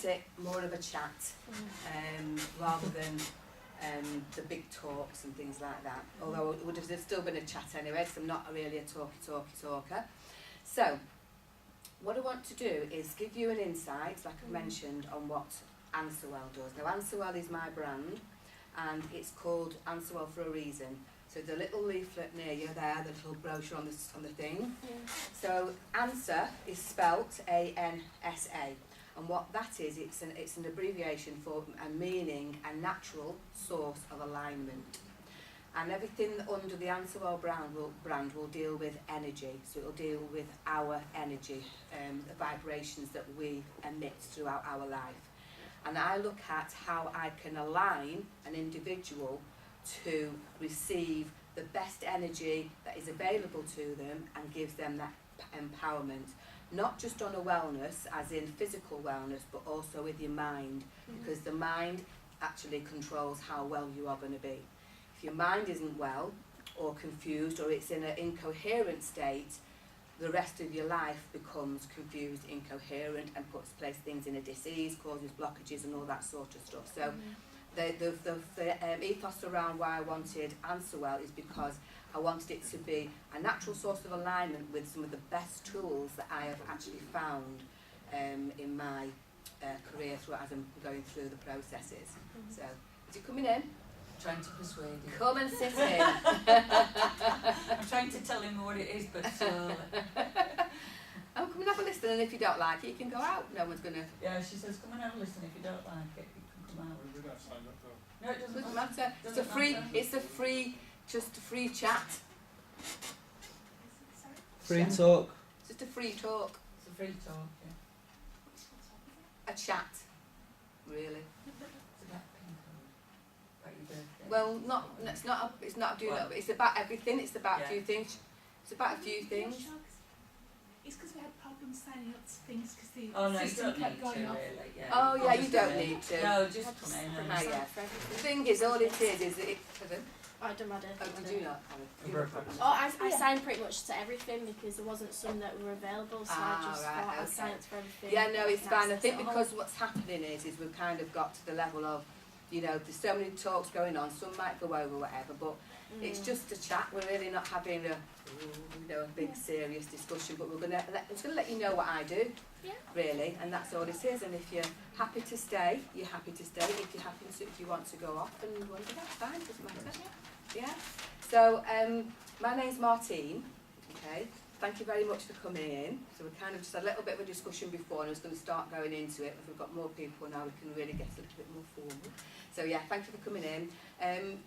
it more of a chat rather than the big talks and things like that. Although it would have still been a chat anyway, because I'm not really a talker. So, what I want to do is give you an insight, like I mentioned, on what AnswerWell does. Now, AnswerWell is my brand, and it's called AnswerWell for a reason. So the little leaflet near you there, the little brochure on the thing. So ANSWER is spelt A-N-S-A, and what that is, it's an abbreviation for a meaning, a natural source of alignment. And everything under the AnswerWell brand will deal with energy, so it'll deal with our energy, the vibrations that we emit throughout our life. And I look at how I can align an individual to receive the best energy that is available to them and gives them that empowerment, not just on a wellness, as in physical wellness, but also with your mind, because the mind actually controls how well you are going to be. If your mind isn't well, or confused, or it's in an incoherent state, the rest of your life becomes confused, incoherent, and places things in a disease, causes blockages and all that sort of stuff. So the ethos around why I wanted AnswerWell is because I wanted it to be a natural source of alignment with some of the best tools that I have actually found in my career as I'm going through the processes. So, is it coming in? Trying to persuade him. Come and sit in. I'm trying to tell him what it is, but slowly. Oh, come and have a listen, and if you don't like it, you can go out. No one's going to... Yeah, she says, come and have a listen. If you don't like it, you can come out. We don't sign up though. No, it doesn't matter. Doesn't It's a free, just a free chat. Free talk. It's just a free talk. It's a free talk, yeah. A chat, really. It's about pink about your birthday. Well, it's not doing it. It's about everything. It's about a few things. It's about a few things. It's because we had problems signing up to things because the Oh no, you system don't kept need going to, off. really. Yeah. Oh yeah, you don't need to. No, just come in. And Ah, yeah. The thing is, all it is that it. Pardon? I don't matter. Oh, did you not? I signed pretty much to everything because there wasn't some that were available, so I just thought I'd sign up for everything. Yeah, no, it's fine. I think because what's happening is we've kind of got to the level of, you know, there's so many talks going on. Some might go over whatever, but it's just a chat. We're really not having a, you know, a big serious discussion. But we're gonna let you know what I do, really, and that's all it is. And if you're happy to stay, you're happy to stay. If you want to go off and wonder, that's fine. Doesn't matter. Yeah. So my name's Martine. Okay. Thank you very much for coming in. So we kind of just had a little bit of a discussion before, and I was going to start going into it. If we've got more people now, we can really get a little bit more formal. So yeah, thank you for coming in.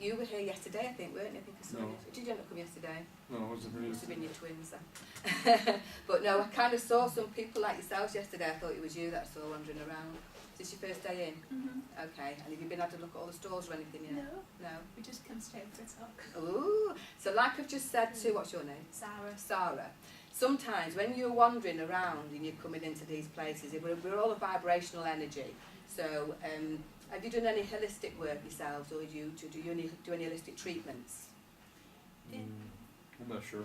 You were here yesterday, I think, weren't you? I think I saw you. Did you not come yesterday? No, I wasn't here. Must have been your twins then. But no, I kind of saw some people like yourselves yesterday. I thought it was you that I saw wandering around. Is this your first day in? Okay. And have you been able to look at all the stores or anything yet? No. No. We just come straight for a talk. Ooh. So like I've just said to, what's your name? Sarah. Sarah. Sometimes when you're wandering around and you're coming into these places, we're all a vibrational energy. So have you done any holistic work yourselves, or do you do any holistic treatments? I'm not sure.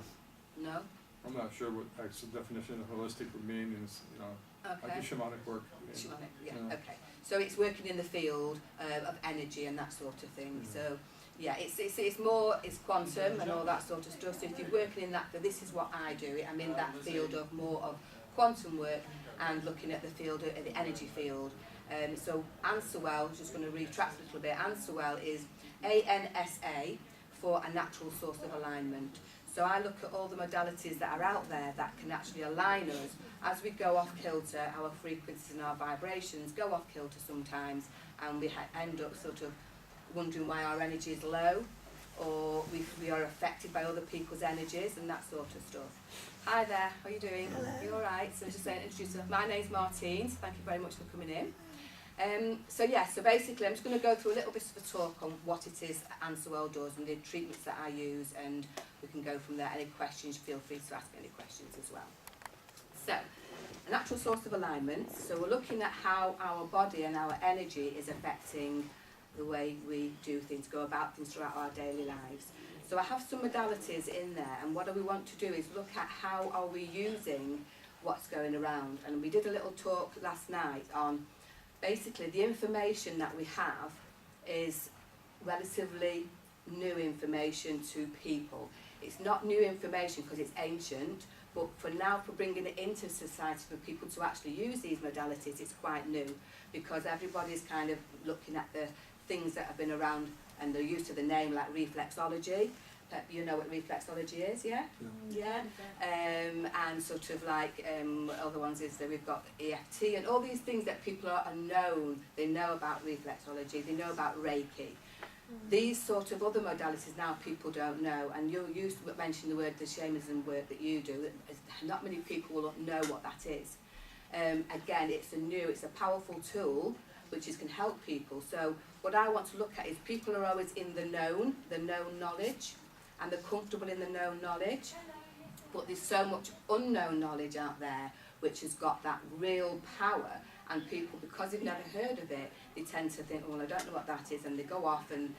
No? I'm not sure what actual definition of holistic would mean. Is, you know, I do shamanic work. Shamanic, yeah, okay. So it's working in the field of energy and that sort of thing. So yeah, it's more, it's quantum and all that sort of stuff. So if you're working in that, this is what I do. I'm in that field of more of quantum work and looking at the field of the energy field. So AnswerWell, just going to retract a little bit. AnswerWell is ANSA for a natural source of alignment. So I look at all the modalities that are out there that can actually align us. As we go off kilter, our frequencies and our vibrations go off kilter sometimes, and we end up sort of wondering why our energy is low, or we are affected by other people's energies and that sort of stuff. Hi there, how are you doing? Hello. You alright? So just saying, introduce myself. My name's Martine, so thank you very much for coming in. So basically I'm just going to go through a little bit of a talk on what it is that AnswerWell does and the treatments that I use, and we can go from there. Any questions, feel free to ask any questions as well. So, a natural source of alignment. So we're looking at how our body and our energy is affecting the way we do things, go about things throughout our daily lives. So I have some modalities in there, and what we want to do is look at how are we using what's going around. And we did a little talk last night on basically the information that we have is relatively new information to people. It's not new information because it's ancient, but for now, for bringing it into society for people to actually use these modalities, it's quite new, because everybody's kind of looking at the things that have been around and they're used to the name, like reflexology. You know what reflexology is, yeah? Yeah. And sort of like other ones is that we've got EFT and all these things that people are known. They know about reflexology, they know about Reiki. These sort of other modalities now people don't know, and you mentioned the word, the shamanism work that you do. Not many people will know what that is. Again, it's a powerful tool which can help people. So what I want to look at is people are always in the known knowledge, and they're comfortable in the known knowledge, but there's so much unknown knowledge out there which has got that real power, and people, because they've never heard of it, they tend to think, well, I don't know what that is, and they go off and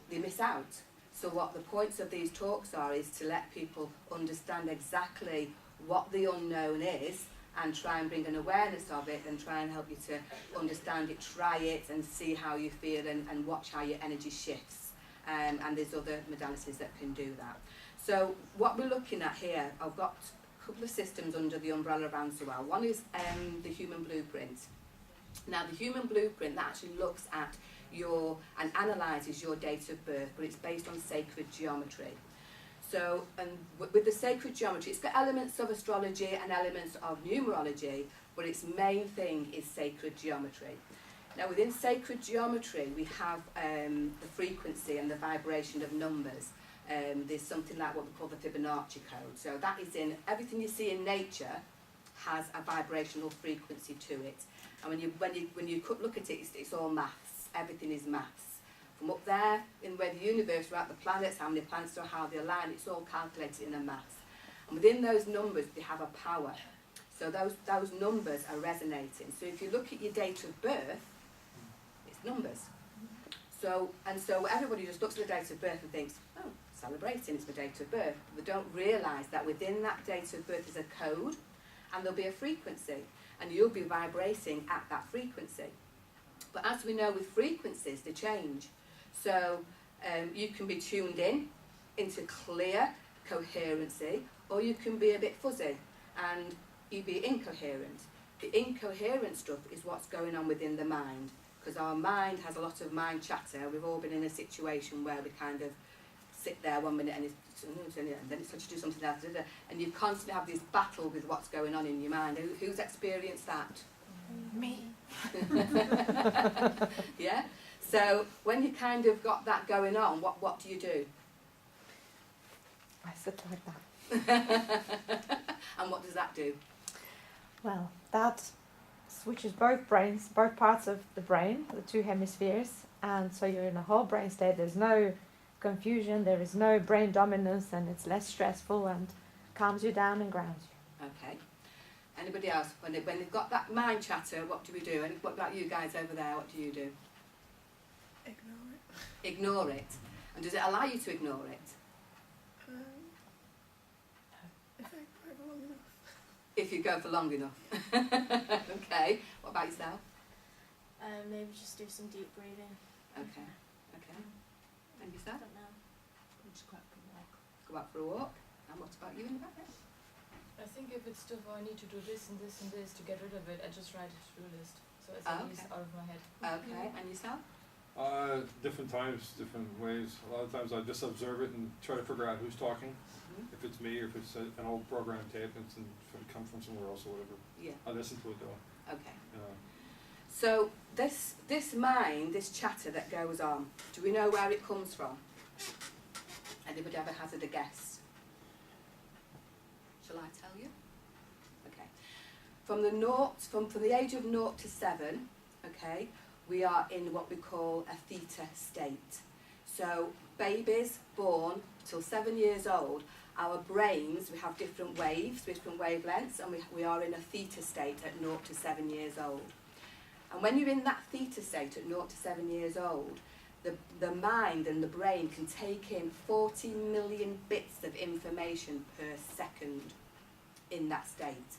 they miss out. So what the points of these talks are is to let people understand exactly what the unknown is, and try and bring an awareness of it, and try and help you to understand it, try it and see how you feel, and watch how your energy shifts. And there's other modalities that can do that. So what we're looking at here, I've got a couple of systems under the umbrella of Answell. One is the human blueprint. Now the human blueprint, that actually looks at and analyses your date of birth, but it's based on sacred geometry. So, and with the sacred geometry, it's got elements of astrology and elements of numerology, but its main thing is sacred geometry. Now within sacred geometry, we have the frequency and the vibration of numbers. There's something like what we call the Fibonacci code. So that is in everything you see in nature has a vibrational frequency to it. And when you look at it, it's all maths. Everything is maths. From up there, in where the universe, right, the planets, how many planets are, how they align, it's all calculated in a maths. And within those numbers, they have a power. So those numbers are resonating. So if you look at your date of birth, it's numbers. So everybody just looks at the date of birth and thinks, oh, celebrating, it's the date of birth. But they don't realise that within that date of birth is a code, and there'll be a frequency, and you'll be vibrating at that frequency. But as we know with frequencies, they change. So you can be tuned into clear coherency, or you can be a bit fuzzy and you be incoherent. The incoherent stuff is what's going on within the mind, because our mind has a lot of mind chatter. We've all been in a situation where we kind of sit there 1 minute and then it's such to do something else, and you constantly have this battle with what's going on in your mind. Who's experienced that? Me. Yeah? So when you kind of got that going on, what do you do? I sit like that. And what does that do? Well, that switches both parts of the brain, the two hemispheres, and so you're in a whole brain state. There's no confusion, there is no brain dominance, and it's less stressful and calms you down and grounds you. Okay. Anybody else? When they've got that mind chatter, what do we do? And what about you guys over there? What do you do? Ignore it. Ignore it. And does it allow you to ignore it? If I go for long enough. If you go for long enough. Okay. What about yourself? Maybe just do some deep breathing. Okay. Okay. And I yourself? don't know. Just go out for a walk. Go out for a walk. And what about you in the back there? I think if it's stuff I need to do this and this and this to get rid of it, I just write a to-do list. So it's at least out of my head. Okay. And yourself? Different times, different ways. A lot of times I just observe it and try to figure out who's talking. If it's me, or if it's an old program tape, and it's come from somewhere else or whatever. Yeah. I listen to it though. Okay. So this mind, this chatter that goes on, do we know where it comes from? Anybody ever hazard a guess? Shall I tell you? Okay. From the age of 0 to 7, okay, we are in what we call a theta state. So babies born till 7 years old, our brains, we have different waves, different wavelengths, and we are in a theta state at 0 to 7 years old. And when you're in that theta state at 0 to 7 years old, the mind and the brain can take in 40 million bits of information per second in that state.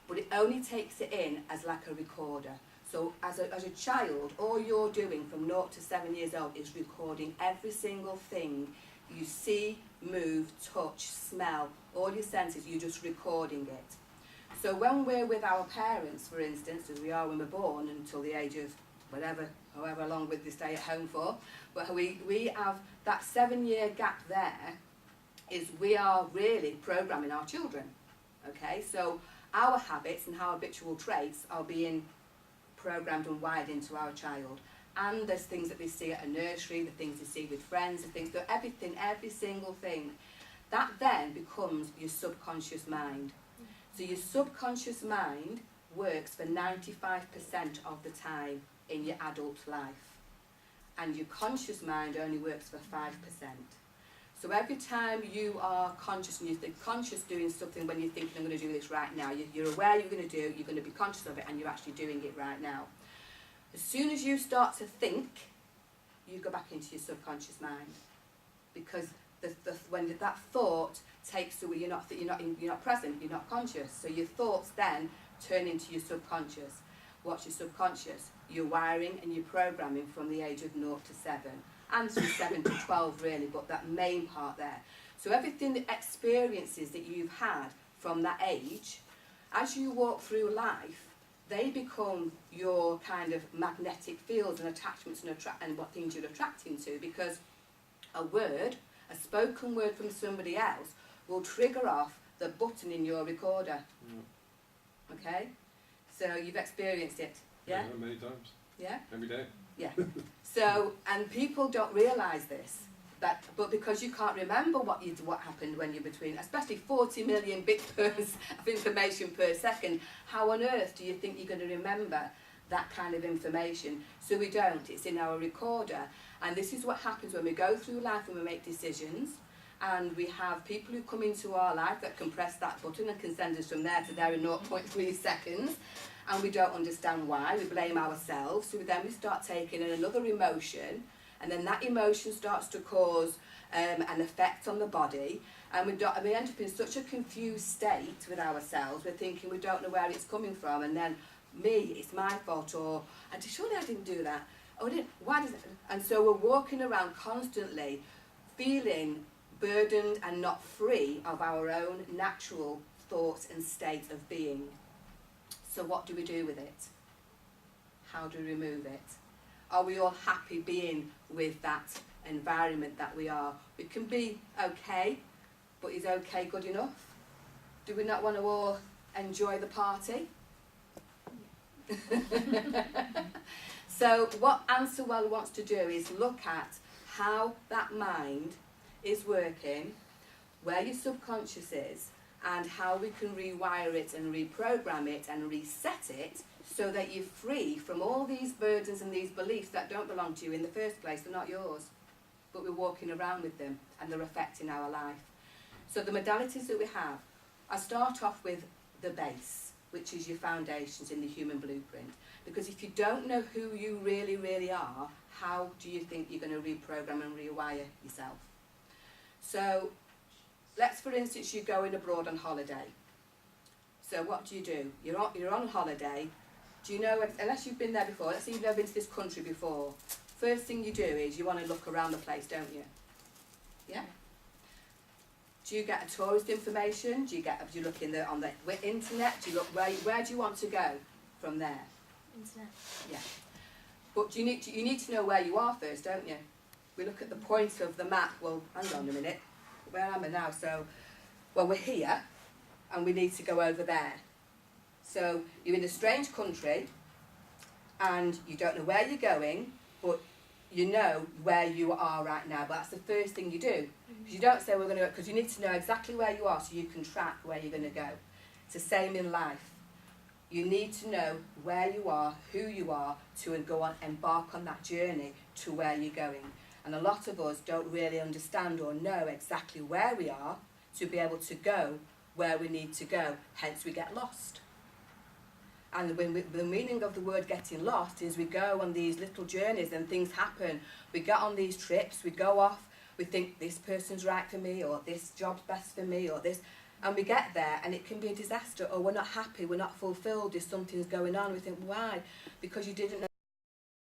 But it only takes it in as like a recorder. So as a child, all you're doing from 0 to 7 years old is recording every single thing you see, move, touch, smell, all your senses, you're just recording it. So when we're with our parents, for instance, as we are when we're born until the age of whatever, however long we stay at home for, but we have that 7-year gap there, is we are really programming our children, okay? So our habits and our habitual traits are being programmed and wired into our child. And there's things that they see at a nursery, the things they see with friends, the things, so everything, every single thing. That then becomes your subconscious mind. So your subconscious mind works for 95% of the time in your adult life. And your conscious mind only works for 5%. So every time you are conscious, and you think conscious doing something when you're thinking, I'm going to do this right now, you're aware you're going to do, you're going to be conscious of it, and you're actually doing it right now. As soon as you start to think, you go back into your subconscious mind, because when that thought takes away, you're not present, you're not conscious. So your thoughts then turn into your subconscious. What's your subconscious? Your wiring and your programming from the age of 0 to 7, and from 7 to 12 really, but that main part there. So everything, the experiences that you've had from that age, as you walk through life, they become your kind of magnetic fields and attachments and what things you're attracting to, because a word, a spoken word from somebody else, will trigger off the button in your recorder. Okay? So you've experienced it, yeah? Yeah, many times. Yeah? Every day. Yeah. So, and people don't realise this, but because you can't remember what happened when you're between, especially 40 million bits of information per second, how on earth do you think you're going to remember that kind of information? So we don't, it's in our recorder. And this is what happens when we go through life and we make decisions, and we have people who come into our life that can press that button and can send us from there to there in 0.3 seconds, and we don't understand why. We blame ourselves. So then we start taking in another emotion, and then that emotion starts to cause an effect on the body, and we end up in such a confused state with ourselves. We're thinking we don't know where it's coming from, and then it's my fault, or surely I didn't do that. Oh, why does it? And so we're walking around constantly feeling burdened and not free of our own natural thoughts and state of being. So what do we do with it? How do we remove it? Are we all happy being with that environment that we are? We can be okay, but is okay good enough? Do we not want to all enjoy the party? So what Ansel wants to do is look at how that mind is working, where your subconscious is, and how we can rewire it and reprogram it and reset it so that you're free from all these burdens and these beliefs that don't belong to you in the first place. They're not yours, but we're walking around with them and they're affecting our life. So the modalities that we have, I start off with the base, which is your foundations in the human blueprint. Because if you don't know who you really, really are, how do you think you're going to reprogram and rewire yourself? So let's, for instance, you're going abroad on holiday. So what do? You're on holiday. Do you know, unless you've been there before, let's say you've never been to this country before, first thing you do is you want to look around the place, don't you? Yeah? Do you get a tourist information? Do you look on the internet? Do you look, where do you want to go from there? Internet. Yeah. But you need to know where you are first, don't you? We look at the point of the map. Well, hang on a minute. Where am I now? So, well, we're here, and we need to go over there. So you're in a strange country, and you don't know where you're going, but you know where you are right now. But that's the first thing you do. Because you don't say we're going to, because you need to know exactly where you are so you can track where you're going to go. It's the same in life. You need to know where you are, who you are, to go on, embark on that journey to where you're going. And a lot of us don't really understand or know exactly where we are to be able to go where we need to go. Hence we get lost. And the meaning of the word getting lost is we go on these little journeys and things happen. We get on these trips, we go off, we think this person's right for me, or this job's best for me, or this. And we get there and it can be a disaster, or we're not happy, we're not fulfilled if something's going on. We think, why? Because you didn't